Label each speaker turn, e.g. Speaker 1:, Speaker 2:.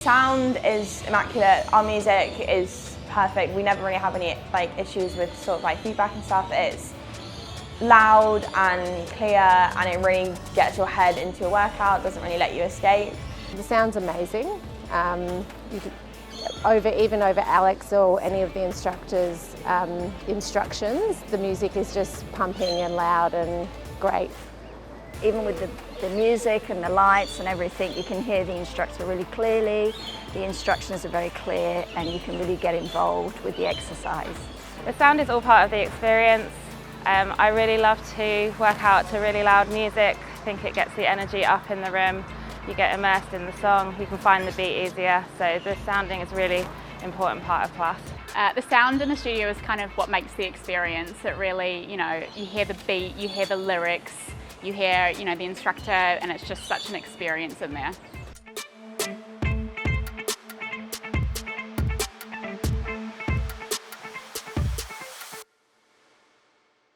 Speaker 1: Sound is immaculate. Our music is perfect. We never really have any issues with feedback and stuff. It's loud and clear, and it really gets your head into a workout. Doesn't really let you escape.
Speaker 2: The sound's amazing. Even over Alex or any of the instructors' instructions, the music is just pumping and loud and great.
Speaker 3: Even with the music and the lights and everything, you can hear the instructor really clearly. The instructions are very clear and you can really get involved with the exercise.
Speaker 4: The sound is all part of the experience. I really love to work out to really loud music. I think it gets the energy up in the room. You get immersed in the song, you can find the beat easier. So the sounding is a really important part of class.
Speaker 5: The sound in the studio is kind of what makes the experience. It really, you hear the beat, you hear the lyrics, you hear, the instructor, and it's just such an experience in there.